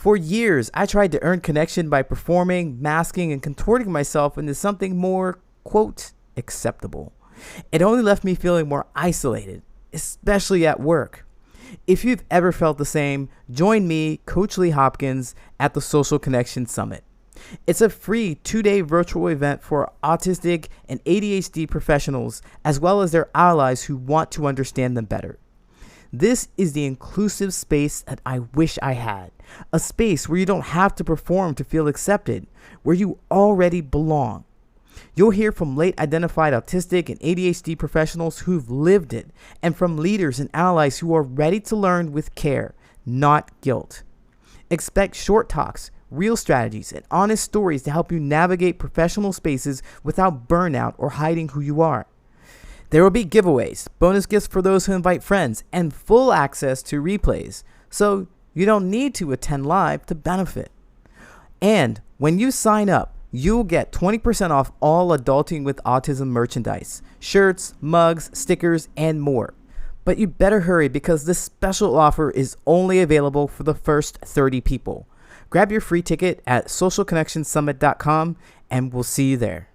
For years, I tried to earn connection by performing, masking, and contorting myself into something more, quote, acceptable. It only left me feeling more isolated, especially at work. If you've ever felt the same, join me, Coach Lee Hopkins, at the Social Connection Summit. It's a free 2-day virtual event for autistic and ADHD professionals, as well as their allies who want to understand them better. This is the inclusive space that I wish I had. A space where you don't have to perform to feel accepted, where you already belong. You'll hear from late identified autistic and ADHD professionals who've lived it, and from leaders and allies who are ready to learn with care, not guilt. Expect short talks, real strategies, and honest stories to help you navigate professional spaces without burnout or hiding who you are. There will be giveaways, bonus gifts for those who invite friends, and full access to replays, so you don't need to attend live to benefit. And when you sign up, you'll get 20% off all Adulting with Autism merchandise, shirts, mugs, stickers, and more. But you better hurry because this special offer is only available for the first 30 people. Grab your free ticket at socialconnectionsummit.com and we'll see you there.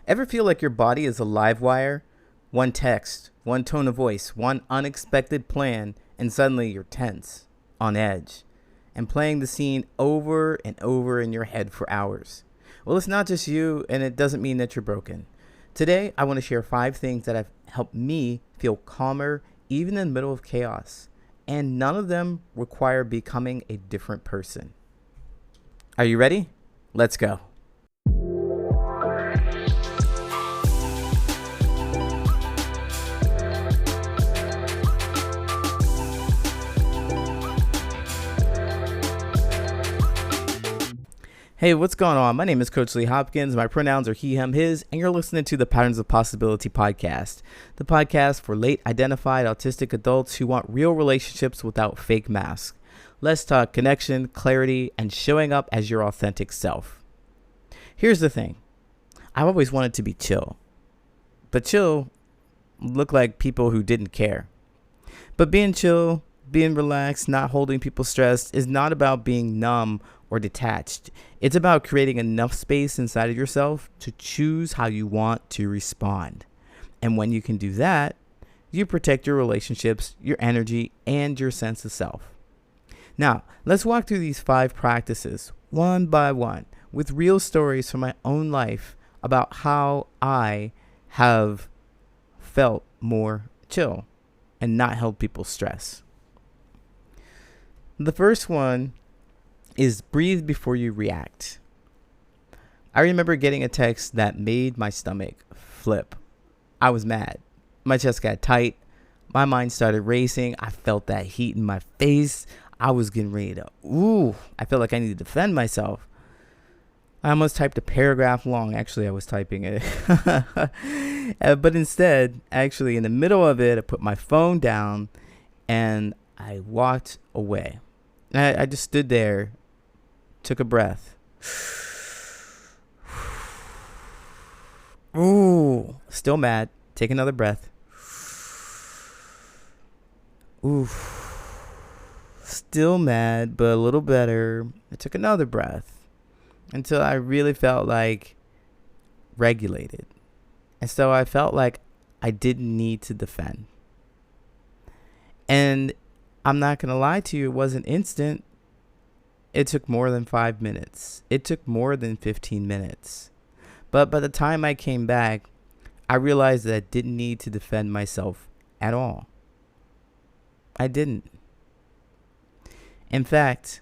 Ever feel like your body is a live wire? One text, one tone of voice, one unexpected plan, and suddenly you're tense, on edge, and playing the scene over and over in your head for hours. Well, it's not just you, and it doesn't mean that you're broken. Today, I want to share 5 things that have helped me feel calmer even in the middle of chaos, and none of them require becoming a different person. Are you ready? Let's go. Hey, what's going on? My name is Coach Lee Hopkins. My pronouns are he, him, his, and you're listening to the Patterns of Possibility podcast, the podcast for late identified autistic adults who want real relationships without fake masks. Let's talk connection, clarity, and showing up as your authentic self. Here's the thing. I've always wanted to be chill, but chill looked like people who didn't care. But being chill, being relaxed, not holding people stressed is not about being numb or detached. It's about creating enough space inside of yourself to choose how you want to respond. And when you can do that, you protect your relationships, your energy, and your sense of self. Now, let's walk through these 5 practices one by one with real stories from my own life about how I have felt more chill and not held people's stress. The first one is breathe before you react. I remember getting a text that made my stomach flip. I was mad. My chest got tight. My mind started racing. I felt that heat in my face. I was getting ready to, I felt like I needed to defend myself. I almost typed a paragraph long. Actually, I was typing it. But instead, actually, in the middle of it, I put my phone down and I walked away. I just stood there, took a breath. Ooh, still mad. Take another breath. Ooh, still mad, but a little better. I took another breath until I really felt like regulated. And so I felt like I didn't need to defend. And I'm not going to lie to you, it wasn't instant. It took more than 5 minutes. It took more than 15 minutes. But by the time I came back, I realized that I didn't need to defend myself at all. I didn't. In fact,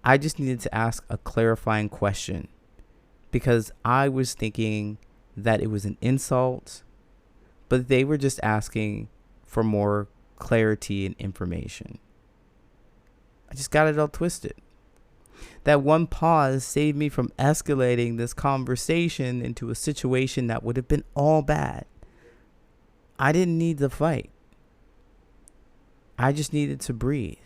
I just needed to ask a clarifying question because I was thinking that it was an insult, but they were just asking for more clarity and information. I just got it all twisted. That one pause saved me from escalating this conversation into a situation that would have been all bad. I didn't need to fight. I just needed to breathe.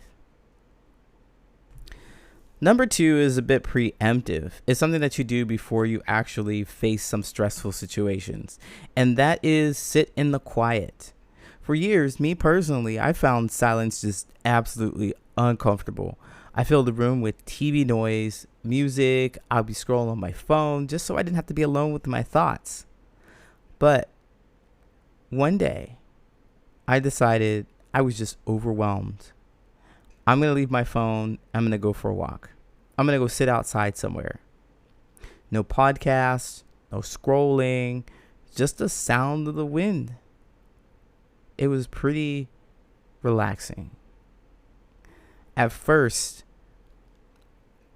Number 2 is a bit preemptive. It's something that you do before you actually face some stressful situations. And that is sit in the quiet. For years, me personally, I found silence just absolutely uncomfortable. I filled the room with TV noise, music. I'd be scrolling on my phone just so I didn't have to be alone with my thoughts. But one day, I decided I was just overwhelmed. I'm going to leave my phone. I'm going to go for a walk. I'm going to go sit outside somewhere. No podcast, no scrolling, just the sound of the wind. It was pretty relaxing. At first,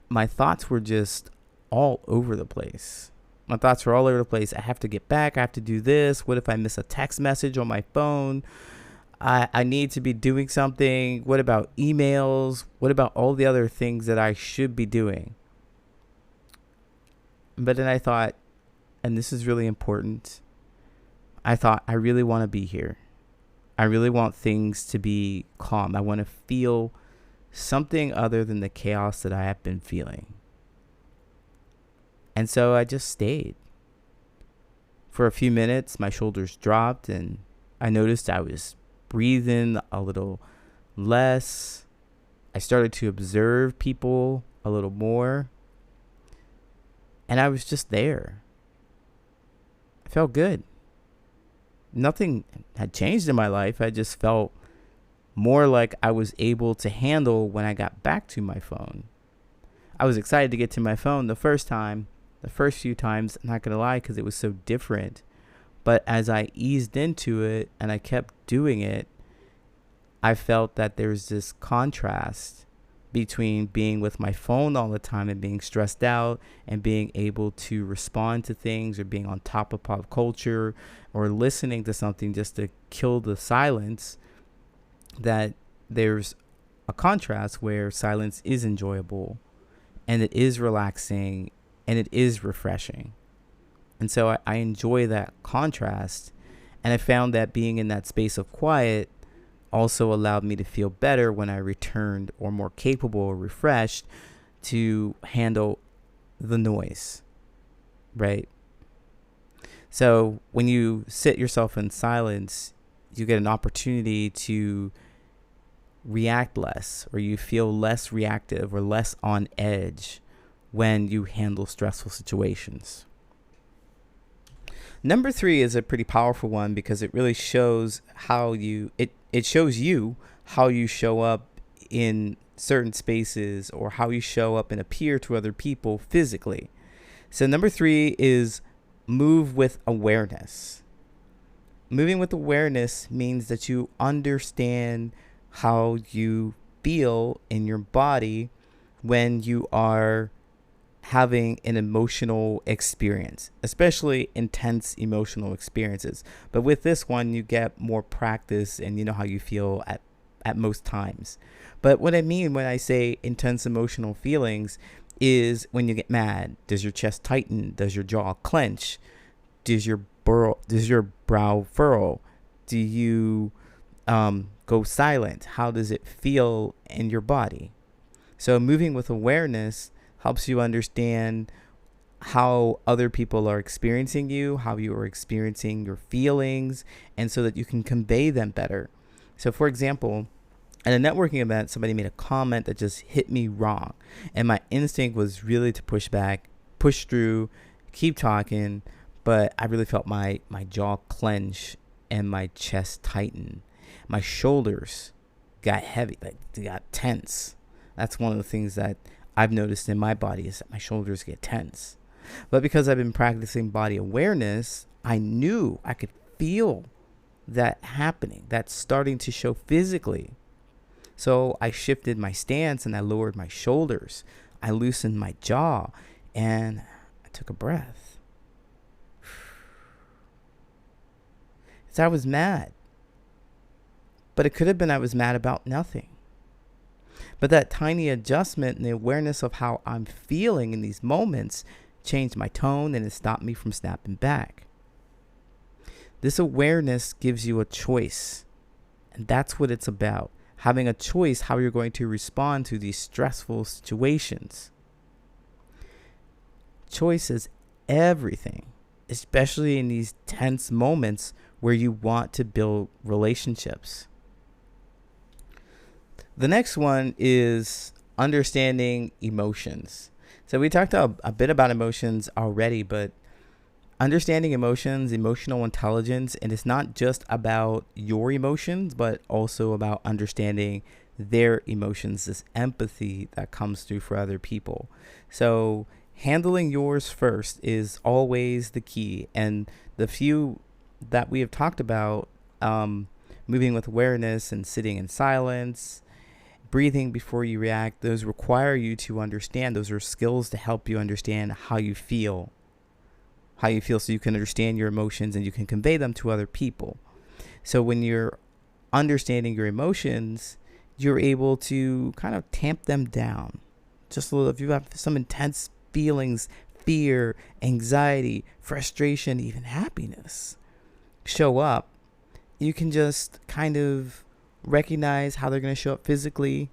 my thoughts were just all over the place. My thoughts were all over the place. I have to get back. I have to do this. What if I miss a text message on my phone? I need to be doing something. What about emails? What about all the other things that I should be doing? But then I thought, and this is really important, I thought, I really want to be here. I really want things to be calm. I want to feel something other than the chaos that I have been feeling. And so I just stayed. For a few minutes, my shoulders dropped and I noticed I was breathing a little less. I started to observe people a little more. And I was just there. I felt good. Nothing had changed in my life. I just felt more like I was able to handle when I got back to my phone. I was excited to get to my phone the first few times, I'm not going to lie, because it was so different. But as I eased into it and I kept doing it, I felt that there's this contrast between being with my phone all the time and being stressed out and being able to respond to things or being on top of pop culture or listening to something just to kill the silence, that there's a contrast where silence is enjoyable and it is relaxing and it is refreshing. And so I enjoy that contrast. And I found that being in that space of quiet also allowed me to feel better when I returned, or more capable or refreshed to handle the noise, right? So when you sit yourself in silence, you get an opportunity to react less, or you feel less reactive or less on edge when you handle stressful situations. Number 3 is a pretty powerful one because it really shows how it shows you how you show up in certain spaces or how you show up and appear to other people physically. So number 3 is move with awareness. Moving with awareness means that you understand how you feel in your body when you are having an emotional experience, especially intense emotional experiences. But with this one, you get more practice and you know how you feel at most times. But what I mean when I say intense emotional feelings is when you get mad. Does your chest tighten? Does your jaw clench? Does your brow furrow? Do you go silent? How does it feel in your body? So moving with awareness helps you understand how other people are experiencing you, how you are experiencing your feelings, and so that you can convey them better. So for example, at a networking event, somebody made a comment that just hit me wrong. And my instinct was really to push back, push through, keep talking, but I really felt my jaw clench and my chest tighten. My shoulders got heavy, like they got tense. That's one of the things that I've noticed in my body, is that my shoulders get tense. But because I've been practicing body awareness, I knew I could feel that happening. That's starting to show physically. So I shifted my stance and I lowered my shoulders. I loosened my jaw and I took a breath. So I was mad. But it could have been I was mad about nothing. But that tiny adjustment and the awareness of how I'm feeling in these moments changed my tone, and it stopped me from snapping back. This awareness gives you a choice, and that's what it's about. Having a choice how you're going to respond to these stressful situations. Choice is everything, especially in these tense moments where you want to build relationships. The next one is understanding emotions. So we talked a bit about emotions already, but understanding emotions, emotional intelligence, and it's not just about your emotions, but also about understanding their emotions, this empathy that comes through for other people. So handling yours first is always the key. And the few that we have talked about, moving with awareness and sitting in silence, breathing before you react, those require you to understand. Those are skills to help you understand how you feel so you can understand your emotions and you can convey them to other people. So when you're understanding your emotions, you're able to kind of tamp them down. Just a little, if you have some intense feelings, fear, anxiety, frustration, even happiness show up, you can just kind of recognize how they're going to show up physically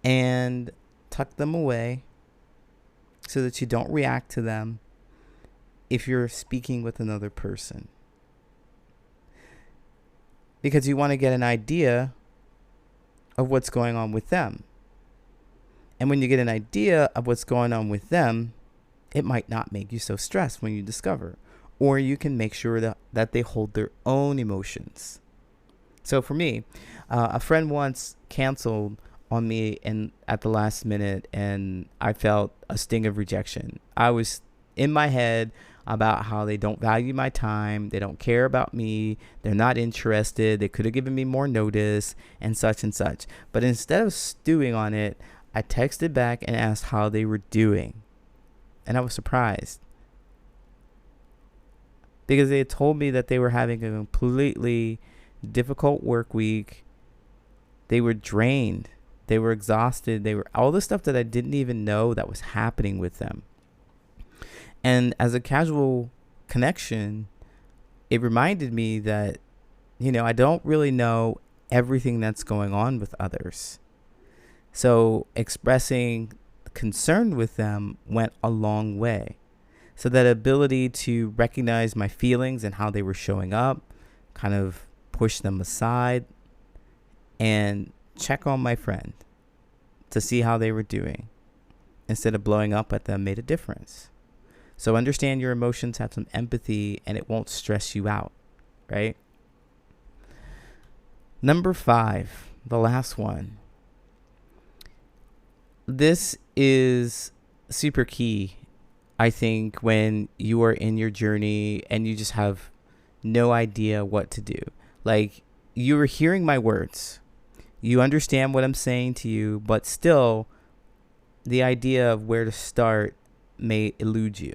and tuck them away so that you don't react to them if you're speaking with another person. Because you want to get an idea of what's going on with them. And when you get an idea of what's going on with them, it might not make you so stressed when you discover. Or you can make sure that they hold their own emotions. So for me, a friend once canceled on me at the last minute, and I felt a sting of rejection. I was in my head about how they don't value my time, they don't care about me, they're not interested, they could have given me more notice, and such and such. But instead of stewing on it, I texted back and asked how they were doing. And I was surprised, because they had told me that they were having a completely difficult work week. They were drained. They were exhausted. They were all the stuff that I didn't even know that was happening with them. And as a casual connection, it reminded me that, I don't really know everything that's going on with others. So expressing concern with them went a long way. So that ability to recognize my feelings and how they were showing up, kind of push them aside and check on my friend to see how they were doing instead of blowing up at them made a difference. So understand your emotions, have some empathy, and it won't stress you out, right? Number 5, the last one. This is super key, I think, when you are in your journey and you just have no idea what to do. Like, you are hearing my words. You understand what I'm saying to you, but still the idea of where to start may elude you.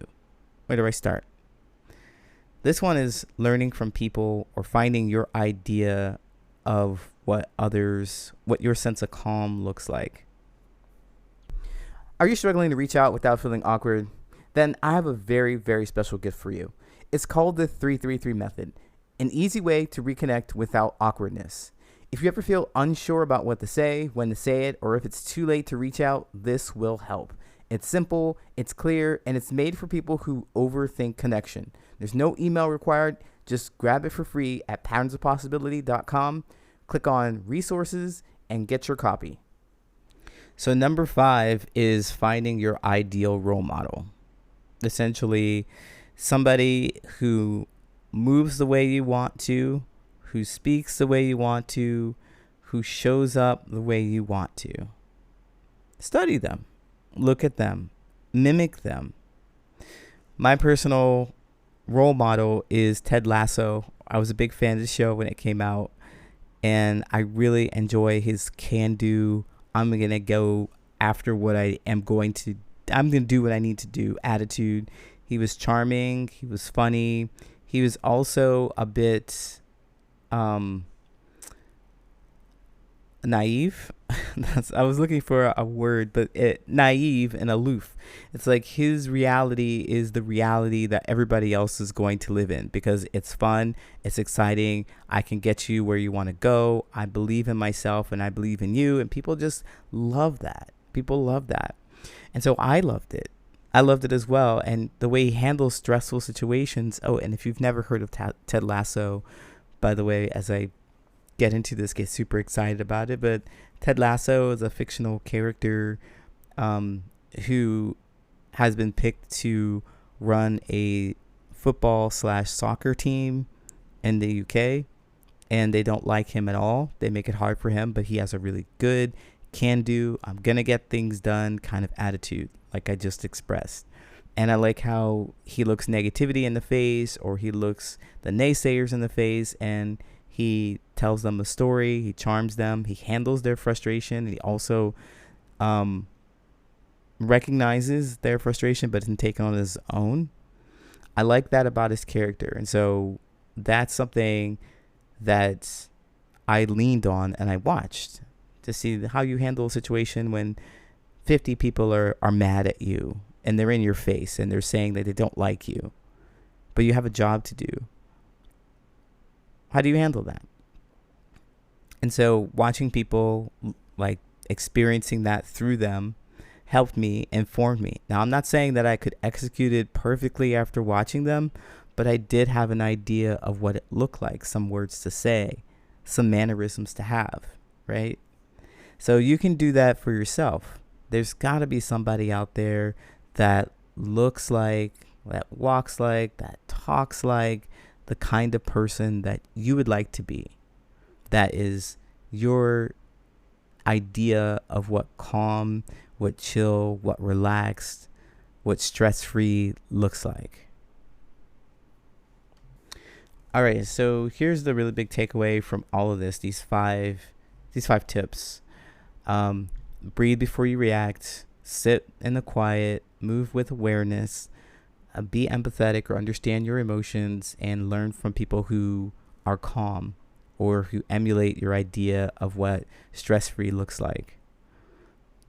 Where do I start? This one is learning from people or finding your idea of what your sense of calm looks like. Are you struggling to reach out without feeling awkward? Then I have a very, very special gift for you. It's called the 333 method, an easy way to reconnect without awkwardness. If you ever feel unsure about what to say, when to say it, or if it's too late to reach out, this will help. It's simple, it's clear, and it's made for people who overthink connection. There's no email required. Just grab it for free at patternsofpossibility.com. Click on resources and get your copy. So number 5 is finding your ideal role model. Essentially, somebody who moves the way you want to, who speaks the way you want to, who shows up the way you want to. Study them. Look at them. Mimic them. My personal role model is Ted Lasso. I was a big fan of the show when it came out, and I really enjoy his can-do, I'm going to go after what I'm going to do what I need to do attitude. He was charming. He was funny. He was also a bit naive. I was looking for a word, but naive and aloof. It's like his reality is the reality that everybody else is going to live in because it's fun, it's exciting. I can get you where you want to go. I believe in myself and I believe in you, and people just love that. People love that. And so I loved it. I loved it as well. And the way he handles stressful situations. Oh, and if you've never heard of Ted Lasso, by the way, as I get into this, get super excited about it. But Ted Lasso is a fictional character who has been picked to run a football / soccer team in the UK, and they don't like him at all. They make it hard for him, but he has a really good can do, I'm gonna get things done kind of attitude, like I just expressed. And I like how he looks negativity in the face, or he looks the naysayers in the face, and he tells them a story, he charms them, he handles their frustration, and he also recognizes their frustration but doesn't take it on his own. I like that about his character, and so that's something that I leaned on and I watched to see how you handle a situation when 50 people are mad at you and they're in your face and they're saying that they don't like you, but you have a job to do. How do you handle that? And so watching people, like experiencing that through them, helped me, informed me. Now, I'm not saying that I could execute it perfectly after watching them, but I did have an idea of what it looked like, some words to say, some mannerisms to have, right? So you can do that for yourself. There's got to be somebody out there that looks like, that walks like, that talks like the kind of person that you would like to be. That is your idea of what calm, what chill, what relaxed, what stress-free looks like. All right, so here's the really big takeaway from all of this, these five tips. Breathe before you react, sit in the quiet, move with awareness, be empathetic or understand your emotions, and learn from people who are calm or who emulate your idea of what stress-free looks like.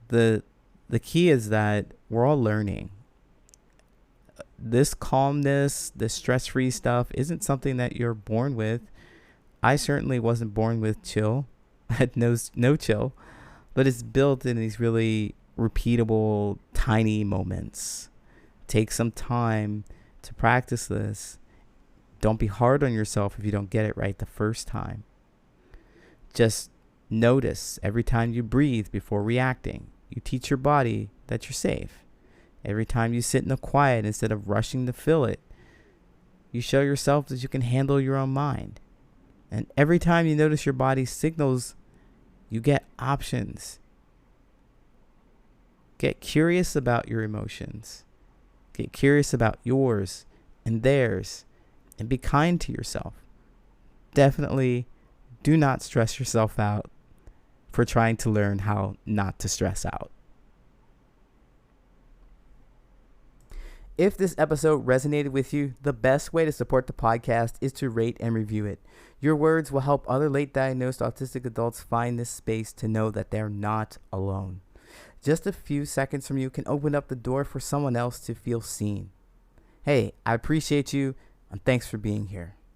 The key is that we're all learning. This calmness, this stress-free stuff isn't something that you're born with. I certainly wasn't born with chill. I had no chill, but it's built in these really repeatable, tiny moments. Take some time to practice this. Don't be hard on yourself if you don't get it right the first time. Just notice every time you breathe before reacting. You teach your body that you're safe. Every time you sit in the quiet instead of rushing to fill it, you show yourself that you can handle your own mind. And every time you notice your body's signals, you get options. Get curious about your emotions. Get curious about yours and theirs, and be kind to yourself. Definitely do not stress yourself out for trying to learn how not to stress out. If this episode resonated with you, the best way to support the podcast is to rate and review it. Your words will help other late diagnosed autistic adults find this space to know that they're not alone. Just a few seconds from you can open up the door for someone else to feel seen. Hey, I appreciate you, and thanks for being here.